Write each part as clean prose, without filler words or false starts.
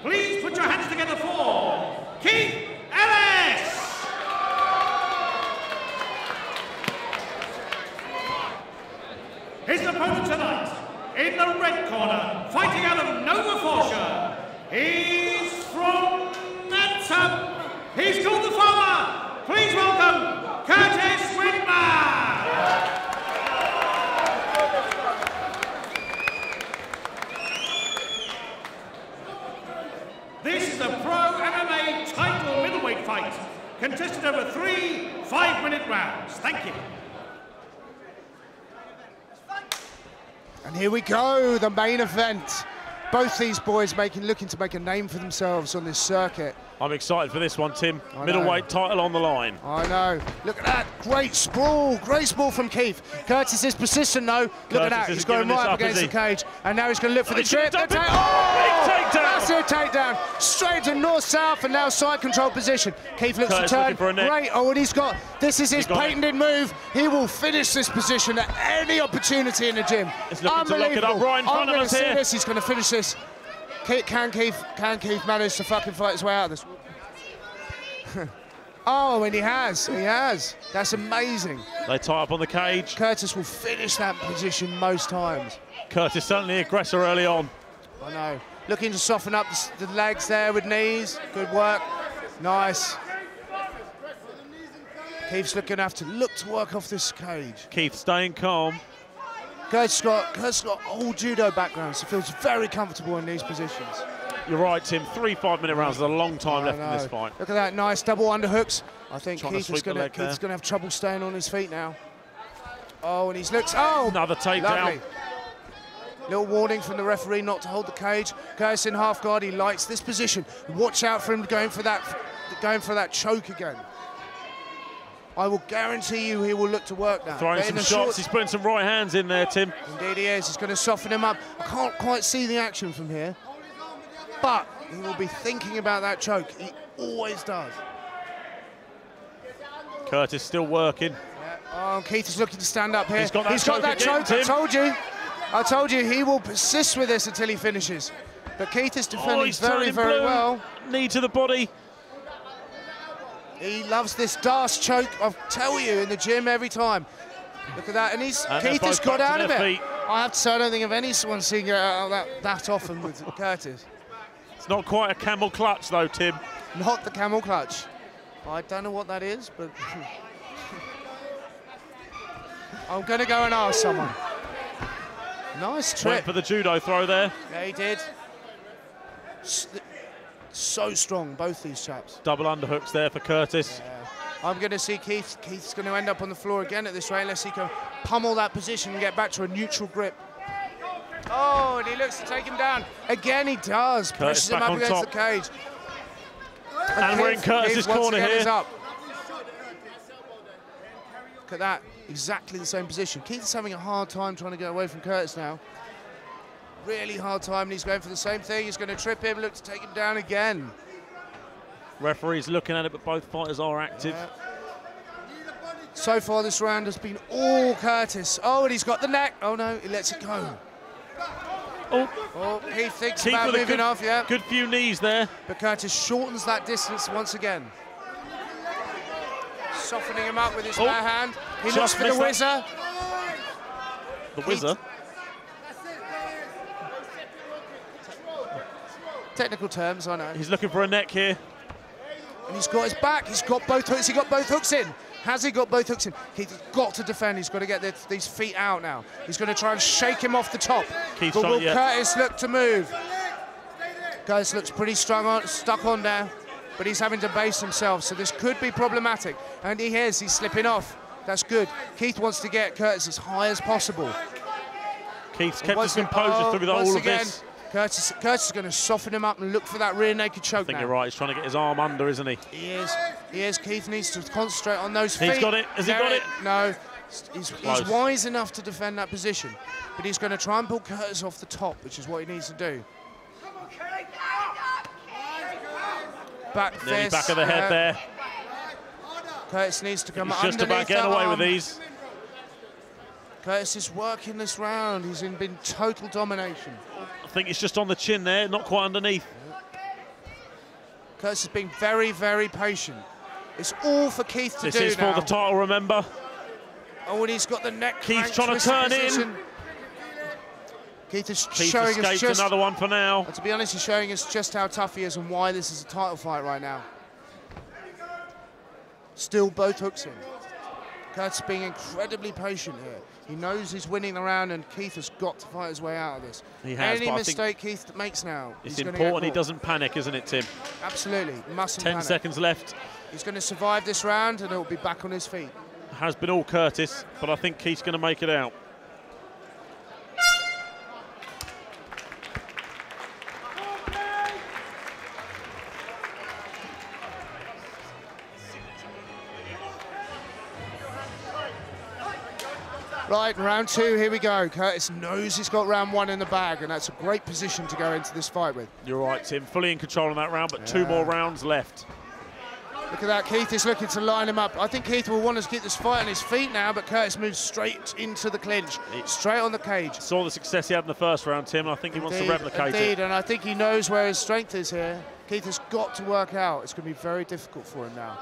Please put your hands together for Ellis! His opponent tonight, in the red corner, fighting out of Nova Scotia, he's from Epsom. He's called the Farmer. Please welcome Widmer! This is a pro MMA title middleweight fight, contested over 3 5-minute rounds. Thank you. And here we go, the main event. Both these boys looking to make a name for themselves on this circuit. I'm excited for this one, Tim. Middleweight title on the line. I know. Look at that. Great sprawl from Keith. Curtis is persistent, though. Look at that. He's going right up against the cage. And now he's going to look for the trip. Big takedown. Massive takedown. Straight to north-south and now side control position. Keith looks to turn. Great. Oh, and he's got, this is his patented move. He will finish this position at any opportunity in the gym. It's looking to lock it up right in front of us here. He's going to finish this. Can Keith manage to fucking fight his way out of this? Oh, and he has. That's amazing. They tie up on the cage. Curtis will finish that position most times. Curtis certainly aggressor early on. I know. Looking to soften up the legs there with knees. Good work. Nice. Keith's looking to have to look to work off this cage. Keith staying calm. Kurt's got old judo background, so feels very comfortable in these positions. You're right, Tim. 3 5-minute rounds. There's a long time left in this fight. Look at that nice double underhooks. I think Keith's going to have trouble staying on his feet now. Oh, and he looks. Oh, another takedown. Little warning from the referee not to hold the cage. Curtis in half guard. He likes this position. Watch out for him going for that choke again. I will guarantee you he will look to work now. Throwing some shots, he's putting some right hands in there, Tim. Indeed he is, he's going to soften him up. I can't quite see the action from here, but he will be thinking about that choke. He always does. Curtis still working. Yeah. Oh, Keith is looking to stand up here. He's got that choke again, I told you, he will persist with this until he finishes. But Keith is defending very well. Knee to the body. He loves this Darce choke, I'll tell you, in the gym every time. Look at that, and Keith has got out of it. I have to say, I don't think of anyone seeing it that often with Curtis. It's not quite a camel clutch, though, Tim. Not the camel clutch. I don't know what that is, but I'm going to go and ask someone. Nice trip. Went for the judo throw there. Yeah, he did. So strong, both these chaps. Double underhooks there for Curtis. Yeah. I'm going to see Keith. Keith's going to end up on the floor again at this rate unless he can pummel that position and get back to a neutral grip. Oh, and he looks to take him down. Again, he does. Pushes him up against the cage. And we're in Curtis's corner here. Up. Look at that. Exactly the same position. Keith's having a hard time trying to get away from Curtis now. Really hard time, and he's going for the same thing. He's going to trip him, look to take him down again. Referee's looking at it, but both fighters are active. Yeah. So far, this round has been all Curtis. Oh, and he's got the neck. Oh, no, he lets it go. Oh, he thinks about moving off, yeah. Good few knees there. But Curtis shortens that distance once again. Softening him up with his bare hand. He looks for the whizzer. The whizzer? Technical terms, I know. He's looking for a neck here. And he's got his back. He's got both hooks. He got both hooks in. Has he got both hooks in? He's got to defend. He's got to get these feet out now. He's going to try and shake him off the top. But will Curtis look to move? Curtis looks pretty stuck on there, but he's having to base himself, so this could be problematic. And he is. He's slipping off. That's good. Keith wants to get Curtis as high as possible. Keith's kept his composure through all of this. Curtis is going to soften him up and look for that rear naked choke. I think you're right. He's trying to get his arm under, isn't he? He is. He is. Keith needs to concentrate on those feet. He's got it. Has he got it? No. He's wise enough to defend that position, but he's going to try and pull Curtis off the top, which is what he needs to do. Back fist. Back of the head there. Curtis needs to come He's underneath just about getting away with arm. these. Curtis is working this round. He's been total domination. I think it's just on the chin there, not quite underneath. Curtis has been very, very patient. It's all for Keith to do now. This is for the title, remember. Oh, and he's got the neck. Keith's trying to turn in. Keith is showing us just another one for now. To be honest, he's showing us just how tough he is and why this is a title fight right now. Still both hooks in. Curtis being incredibly patient here. He knows he's winning the round, and Keith has got to fight his way out of this. He has. Any mistake Keith makes now, it's important he doesn't panic, isn't it, Tim? Absolutely, mustn't 10 panic. seconds left. He's going to survive this round, and he'll be back on his feet. Has been all Curtis, but I think Keith's going to make it out. Right, round two, here we go. Curtis knows he's got round one in the bag, and that's a great position to go into this fight with. You're right, Tim. Fully in control in that round, but 2 more rounds left. Look at that, Keith is looking to line him up. I think Keith will want to get this fight on his feet now, but Curtis moves straight into the clinch, straight on the cage. Saw the success he had in the first round, Tim, and I think he wants to replicate it. And I think he knows where his strength is here. Keith has got to work out. It's going to be very difficult for him now.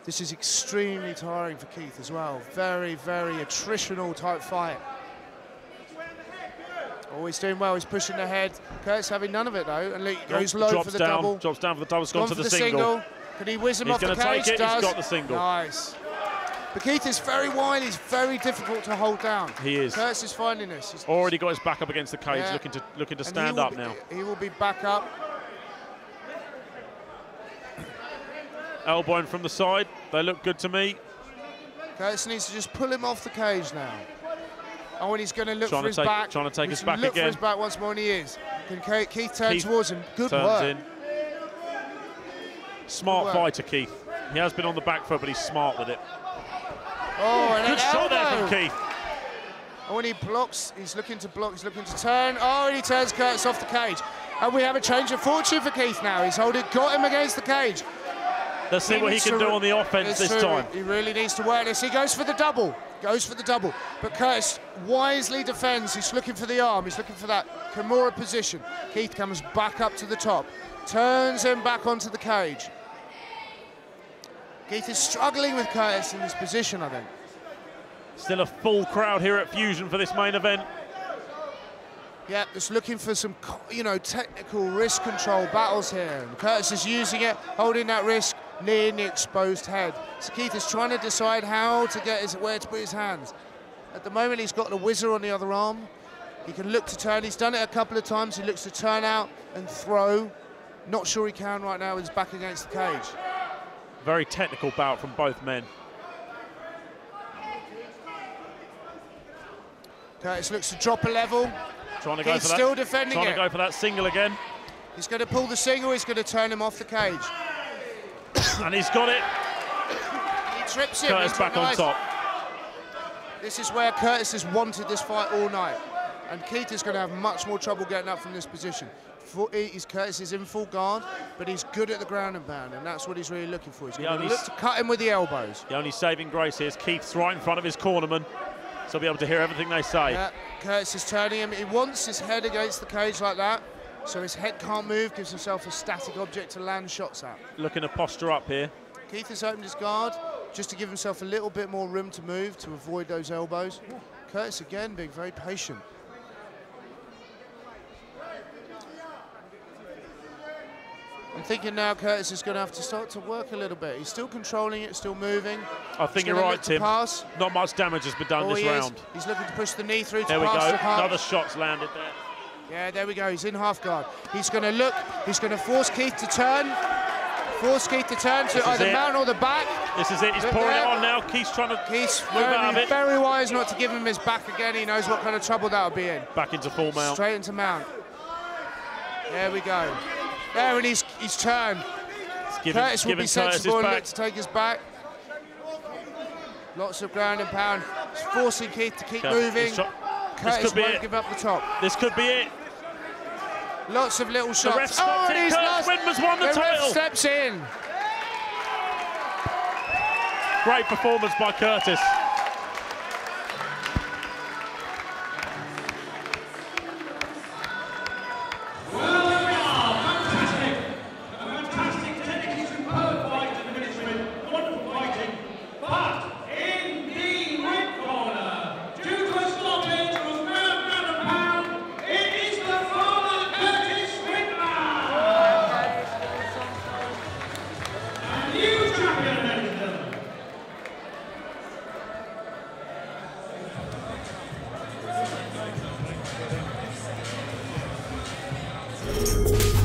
This is extremely tiring for Keith as well. Very, very attritional type fight. Oh, he's doing well. He's pushing ahead. Curtis having none of it though, and he goes low for the double. Drops down for the double. He's gone to the single. Can he whiz him off the cage? He's going to take it. He's got the single. Nice. But Keith is very wide. He's very difficult to hold down. He is. Curtis is finding this. He's already got his back up against the cage, looking to stand up now. He will be back up. Elbowing from the side. They look good to me. Curtis needs to just pull him off the cage now. Oh, and he's going to look for his back. Trying to take his back again. Look for his back once more, and he is. Can Keith turn towards him? Good work. In. Smart fighter, Keith. He has been on the back foot, but he's smart with it. Oh, and good shot there from Keith. Oh, and he blocks. He's looking to block. He's looking to turn. Oh, and he turns Curtis off the cage. And we have a change of fortune for Keith now. He's got him against the cage. Let's see what he can do on the offense this time. He really needs to work this. He goes for the double. But Curtis wisely defends. He's looking for the arm. He's looking for that Kimura position. Keith comes back up to the top. Turns him back onto the cage. Keith is struggling with Curtis in this position, I think. Still a full crowd here at Fusion for this main event. Yeah, just looking for some, technical wrist control battles here. And Curtis is using it, holding that wrist near the exposed head. So Keith is trying to decide how to get where to put his hands. At the moment, he's got the whizzer on the other arm. He can look to turn. He's done it a couple of times. He looks to turn out and throw. Not sure he can right now with his back against the cage. Very technical bout from both men. Curtis looks to drop a level. Trying to go Keith's for that. Still defending Trying to go for that single again. He's going to pull the single. He's going to turn him off the cage. And he's got it. He trips him. Curtis back on top. This is where Curtis has wanted this fight all night. And Keith is going to have much more trouble getting up from this position. Curtis is in full guard, but he's good at the ground and pound, and that's what he's really looking for. He's going to look to cut him with the elbows. The only saving grace here is Keith's right in front of his cornerman, so he'll be able to hear everything they say. Yeah, Curtis is turning him. He wants his head against the cage like that, so his head can't move, gives himself a static object to land shots at. Looking to posture up here. Keith has opened his guard just to give himself a little bit more room to move, to avoid those elbows. Curtis again being very patient. I'm thinking now Curtis is going to have to start to work a little bit. He's still controlling it, still moving. I think you're right, Tim. Pass. Not much damage has been done this round. He's looking to push the knee through to there pass. There we go. Another shot's landed there. Yeah, there we go. He's in half guard. He's going to look. He's going to force Keith to turn. Force Keith to turn to either mount or the back. This is it. He's pouring it on now. Keith's trying to move out of it. Very wise not to give him his back again. He knows what kind of trouble that would be in. Back into full mount. Straight into mount. There we go. There, and he's turned. Curtis will be sensible and look to take his back. Lots of ground and pound. He's forcing Keith to keep moving. Curtis won't give up the top. This could be it. Lots of little shots. Oh, and he's lost. Widmer's won the title. Ref steps in. Great performance by Curtis. Thank you.